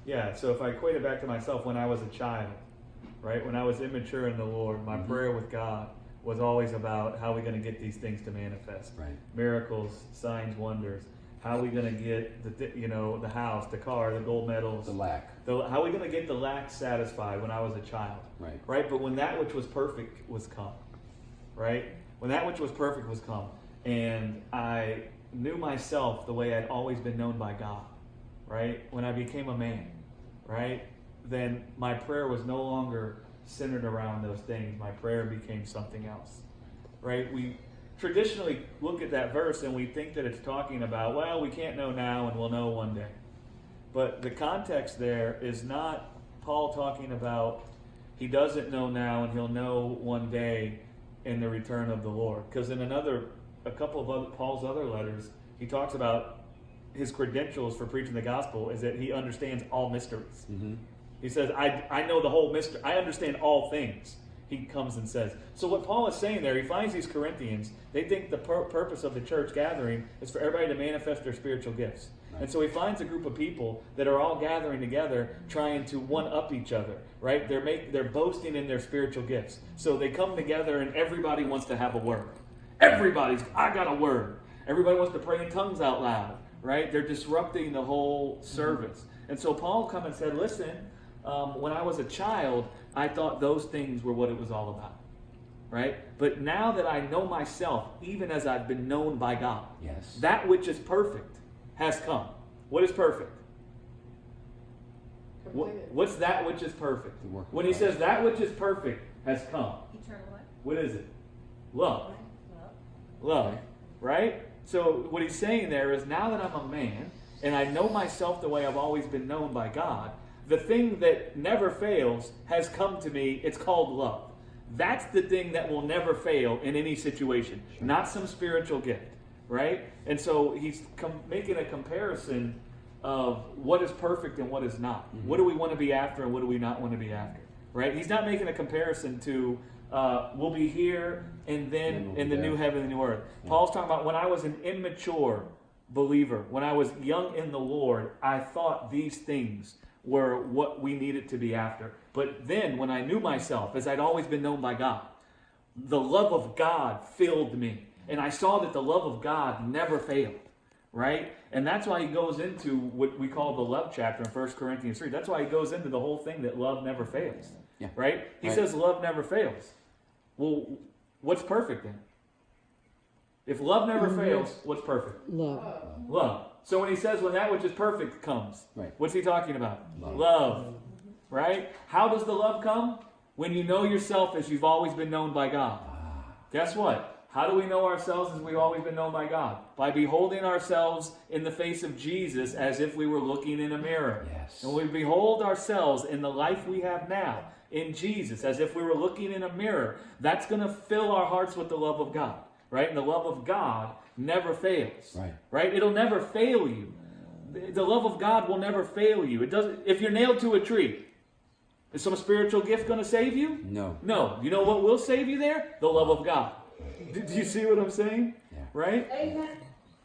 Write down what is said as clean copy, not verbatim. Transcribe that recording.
Yeah, so if I equate it back to myself, when I was a child, right? When I was immature in the Lord, my prayer with God was always about how are we going to get these things to manifest. Right. Miracles, signs, wonders. How are we going to get the house, the car, the gold medals? The lack. How are we going to get the lack satisfied when I was a child? Right. Right? But when that which was perfect was come, right? When that which was perfect was come, and I knew myself the way I'd always been known by God, right? When I became a man, right? Then my prayer was no longer centered around those things. My prayer became something else, right? We traditionally look at that verse and we think that it's talking about, well, we can't know now and we'll know one day. But the context there is not Paul talking about he doesn't know now and he'll know one day in the return of the Lord. Because in a couple of Paul's other letters, he talks about his credentials for preaching the gospel is that he understands all mysteries. Mm-hmm. He says, I know the whole mystery. I understand all things, he comes and says. So what Paul is saying there, he finds these Corinthians, they think the purpose of the church gathering is for everybody to manifest their spiritual gifts. Right. And so he finds a group of people that are all gathering together, trying to one-up each other, right? They're boasting in their spiritual gifts. So they come together and everybody wants to have a word. I got a word. Everybody wants to pray in tongues out loud, right? They're disrupting the whole service. Mm-hmm. And so Paul come and said, listen, when I was a child, I thought those things were what it was all about, right? But now that I know myself, even as I've been known by God, yes, that which is perfect has come. What is perfect? What's that which is perfect? When he says that which is perfect has come. Eternal life. What is it? Love. Love, right? So what he's saying there is now that I'm a man and I know myself the way I've always been known by God, the thing that never fails has come to me. It's called love. That's the thing that will never fail in any situation, not some spiritual gift, right? And so he's making a comparison of what is perfect and what is not. Mm-hmm. What do we want to be after and what do we not want to be after, right? He's not making a comparison to we'll be here and then in the new heaven and the new earth. Yeah. Paul's talking about when I was an immature believer, when I was young in the Lord, I thought these things were what we needed to be after. But then when I knew myself, as I'd always been known by God, the love of God filled me. And I saw that the love of God never failed, right? And that's why he goes into what we call the love chapter in 1 Corinthians 3. That's why he goes into the whole thing that love never fails, right? He says love never fails. Well, what's perfect then? If love never fails, what's perfect? Love. So when he says when that which is perfect comes, what's he talking about? Love. Right? How does the love come? When you know yourself as you've always been known by God. Guess what? How do we know ourselves as we've always been known by God? By beholding ourselves in the face of Jesus as if we were looking in a mirror. Yes. And we behold ourselves in the life we have now in Jesus as if we were looking in a mirror. That's going to fill our hearts with the love of God. Right? And the love of God never fails. Right? It'll never fail you. The love of God will never fail you. It doesn't. If you're nailed to a tree, is some spiritual gift going to save you? No. You know what will save you there? The love of God. Do you see what I'm saying? Yeah. Right? Amen.